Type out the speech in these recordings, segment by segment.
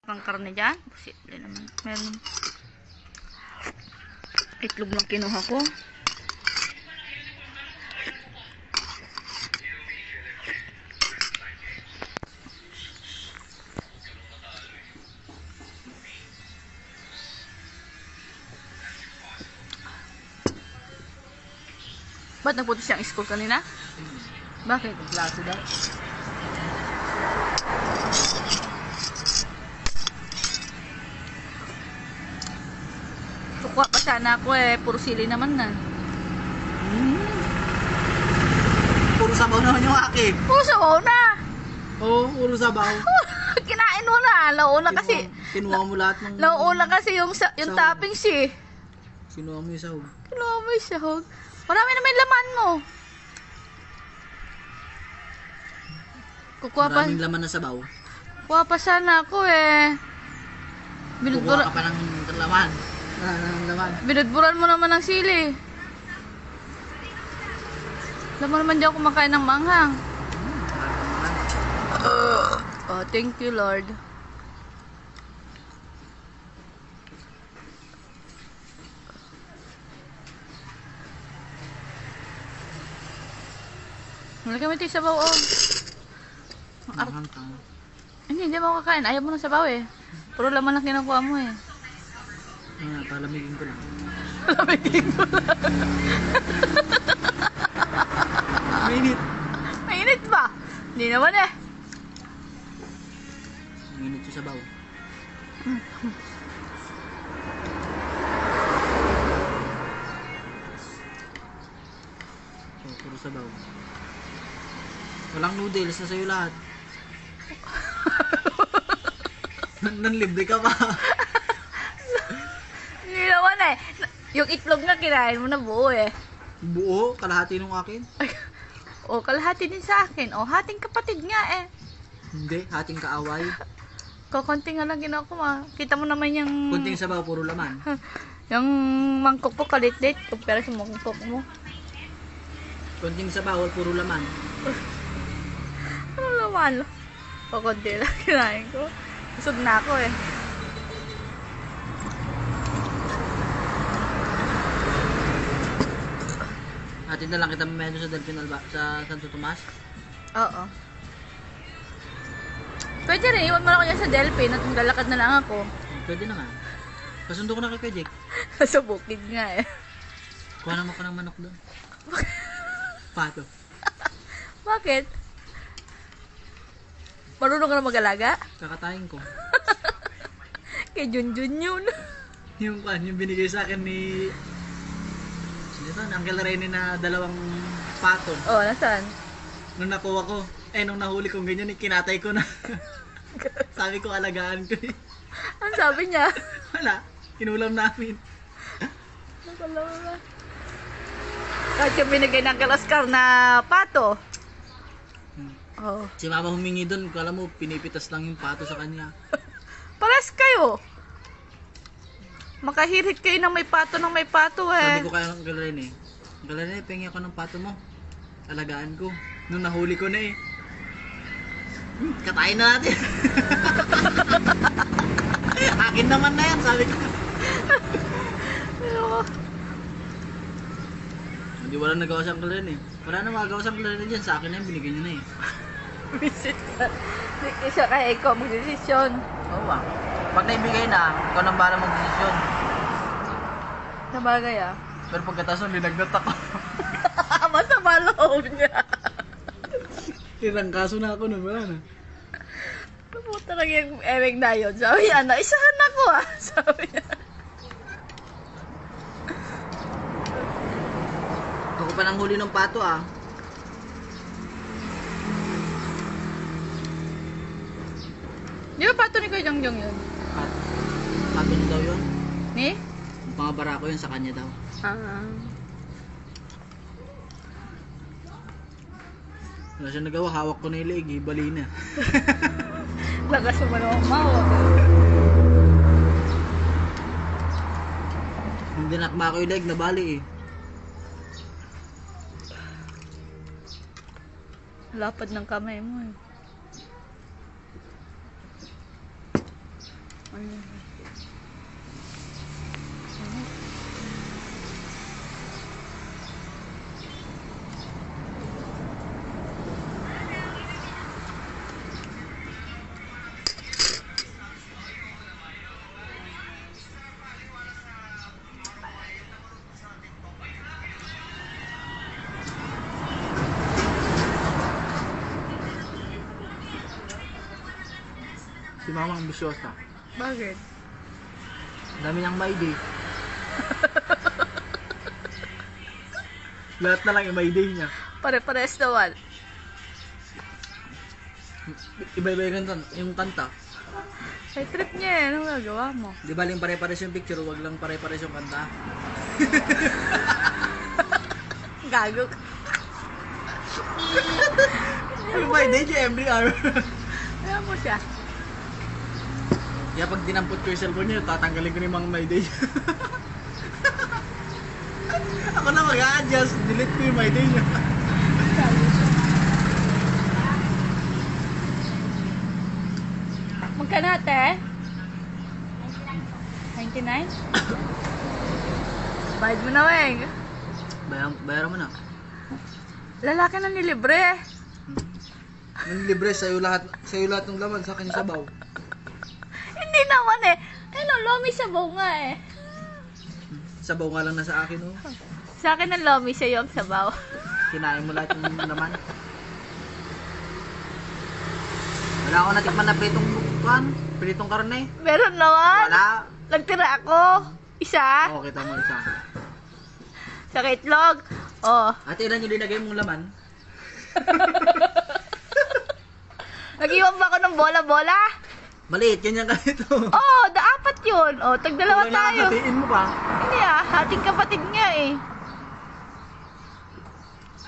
Pang karne dyan. Posible naman. Meron. Itlog lang kinuha ko. Ba't nagpunta siyang school kanina? Bakit? Klase daw. Kukuha pa sana ako eh. Puro sili naman na. Puro sabaw naman yung akin. Puro sabaw na. Oo, puro sabaw. Kinain mo na. Launa kasi. Kinuha mo lahat ng... Launa kasi yung Sahog. toppings eh. Kinuha mo yung sahog. Kinuha mo yung sahog. Marami na may laman mo. Kukuha pa. Maraming laman na sabaw. Kukuha pa sana ako eh. Kukuha ka pa ng laman. Ng laman. Binudburan mo naman ng sili. Alam mo naman di ako kumakain ng manghang. Oh, thank you Lord. Malagay mo ito yung sabaw oh. Manghang tanga. Hindi mo kakain. Ayaw mo ng sabaw eh. Puro laman lang kinukuha mo eh. Palamigin ko lang. Palamigin ko lang. Mainit. Mainit ba? Hindi naman eh. Mainit yung sabaw. So, puro sabaw. Walang noodles na sa'yo lahat. Nanlibre ka pa. Hindi naman eh. Yung itlog nga kinain mo na buo eh. Buo, kalahati nung akin. O, kalahati din sa akin. O, hating kapatid nga eh. Hindi, hating kaaway. Kukunti nga lang ginawa ko ma. Kita mo naman yung... Kunting sabaw, puro laman. Yung mangkok ko kalit-lit. Kumpara sa mangkok mo. Kunting sabaw, puro laman. Ano naman? Kukunti lang kinain ko. Busog na ako eh. Hatid na lang kita mamaya sa Delphin Alba, sa Santo Tomas. Oo. Pwede rin. Iwan mo na ako yan sa Delphin at maglalakad na lang ako. Pwede na nga. Kasundo ko na kay Kuya Jake. Sa bukid nga eh. Kuha naman ko ng manok doon. Pato. Bakit? Marunong ka na mag-alaga? Kakatayin ko. Kay Junjun yun. Yung binigay sa akin ni... Ito, ng Uncle Rene na dalawang pato. Oh, nasaan? Nung nakuha ko, nung nahuli kong ganyan, kinatay ko na. Sabi ko, alagaan ko eh. Ang sabi niya? Wala, kinulam namin. Nakalawa. Kahit yung binigay ng Oscar na pato. Oh. Si mama humingi doon, kala mo, pinipitas lang yung pato sa kanya. Pares kayo. Makahirit kayo ng may pato eh. Sabi ko kaya ng Uncle Rene, Uncle Rene, pengi ako ng pato mo. Alagaan ko. Nung nahuli ko na eh. Katayin na natin. Akin naman na yan, sabi ko. Hindi wala nagawa sa Uncle Rene. Wala na magagawa sa Uncle Rene dyan. Sa akin na yan, binigay niya na eh. Visit na. Isa kaya ikaw magdesisyon. Oo ah. Pag naibigay na, ikaw nang bahala mag-desisyon. Sabagay ah. Pero pagkatapos nun, linagnat ako. Masama loob niya. Tinangkaso na ako nun, wala na. Pumunta lang yung ewing na yun. Sabi niya, naisahan ako ah. Sabi niya. Ako pa nang huli ng pato ah. Di ba pato ni Kuya Jongjong yun? Pato niya daw yun. Ni? Mga barako yun sa kanya daw. Wala siya nagawa, hawak ko na yung leeg, bali na. Lakas mo naman mawa. Hindi nakma ko yung leeg, nabali eh. Lapad ng kamay mo eh. Si mama ambisyosa. Bakit? Dami niyang may day. Lahat na lang yung may day niya. Pare-pares naman. Iba-iba yung kanta. Ay, trip niya eh. Anong gagawa mo? Di ba yung pare-pares yung picture, wag lang pare-pares yung kanta. Gago. Yung may day niya every hour. Alam mo siya. Kaya pag dinampot ko yung cellphone niya, tatanggalin ko yung mga my day. Ako na mag-a-adjust, delete ko yung my day niya. Magkano ate? 99? Bayad mo na, Weng. Bayaran mo na. Lalaki na nilibre. Yung libre, sa'yo lahat ng laman, sa akin yung sabaw. Hindi naman eh. Ano, lomi sabaw nga eh. Sabaw nga lang nasa akin, oh. Sa akin ang lomi, sa'yo ang sabaw. Kinain mo lahat ng laman. Wala ako natikman na pritong karne. Meron naman. Wala. Nagtira ako. Isa. Oo, kita mo isa. Sa itlog. Oh. Ate, ilan yung dinagay mong laman? Nag-iwan ba ako ng bola-bola? Maliit, ganyan ka ito. Oh, apat yun. Oh, tagdalawa tayo. Hatiin mo pa. Hindi ah, ating kapatid nga eh.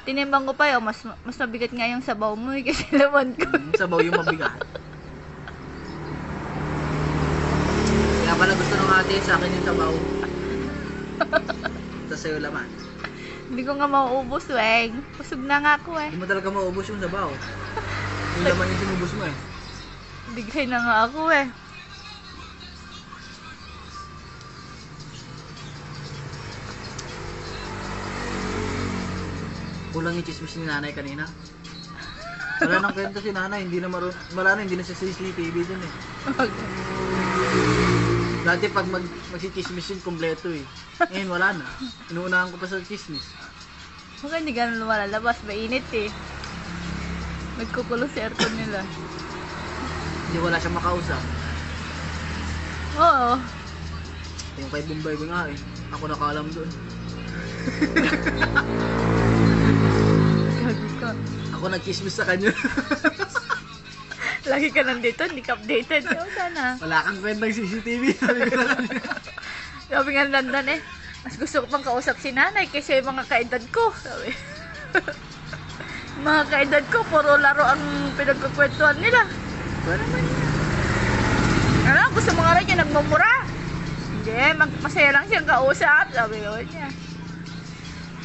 Tinimbang ko pa yun, mas mabigat nga yung sabaw mo eh, kasi laman ko. Sabaw yung mabigat. Kaya pala gusto ng ate sa akin yung sabaw. Tapos sa'yo laman. Hindi ko nga mauubos, Weng. Busog na nga ako eh. Hindi mo talaga maubos yung sabaw. Yung laman yung sinubos mo eh. Bigay na nga ako eh. Kulang yung chismis ni nanay kanina. Wala nang kwento si nanay, hindi na hindi na sa CCTV dun eh. Dati pag magsichismis yun, kompleto eh. Ngayon wala na. Inuunahan ko pa sa chismis. Baka hindi ganun lumalabas, mainit eh. Nagkukulo si aircon nila. Hindi wala siyang makausap. Oo. Yung kay Bombay nga eh. Ako nakaalam doon. Gago ka. Ako nagchismis sa kanya. Lagi ka nandito, hindi ka updated. Oo, sana. Wala kang kwentang CCTV. Sabi ko na kanya. Sabi nga London eh, mas gusto ko pang kausap si nanay kaysa yung mga kaedad ko. Sabi. Mga kaedad ko, puro laro ang pinagkukwentuhan nila. Ano naman yun? Ano, gusto mo nga rin yung nagmumura? Hindi, masaya lang siyang kausap. Sabi ko niya.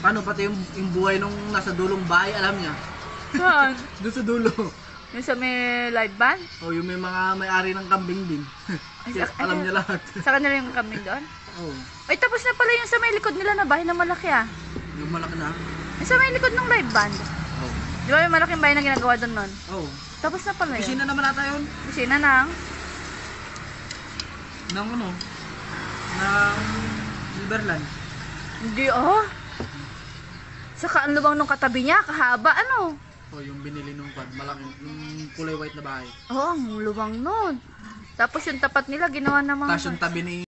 Paano pati yung buhay nung nasa dulong bahay, alam niya? Saan? Doon sa dulo. Yung sa may live band? O yung may mga may-ari ng kambing din. Kaya alam niya lahat. Sa kanila yung kambing doon? Oo. Ay, tapos na pala yung sa may likod nila na bahay na malaki ah. Yung malaki na. Yung sa may likod ng live band. Oo. Di ba may malaking bahay na ginagawa doon nun? Oo. Tapos na pala yun. Kusina naman ata yun. Kusina ng? Ng ano? Ng Silverland. Hindi oh. Saka ang lubang nung katabi niya, kahaba ano? O yung binili nung malaking, yung kulay white na bahay. Oo, ang lubang nun. Tapos yung tapat nila ginawa ng mga... Tapos yung tabi ni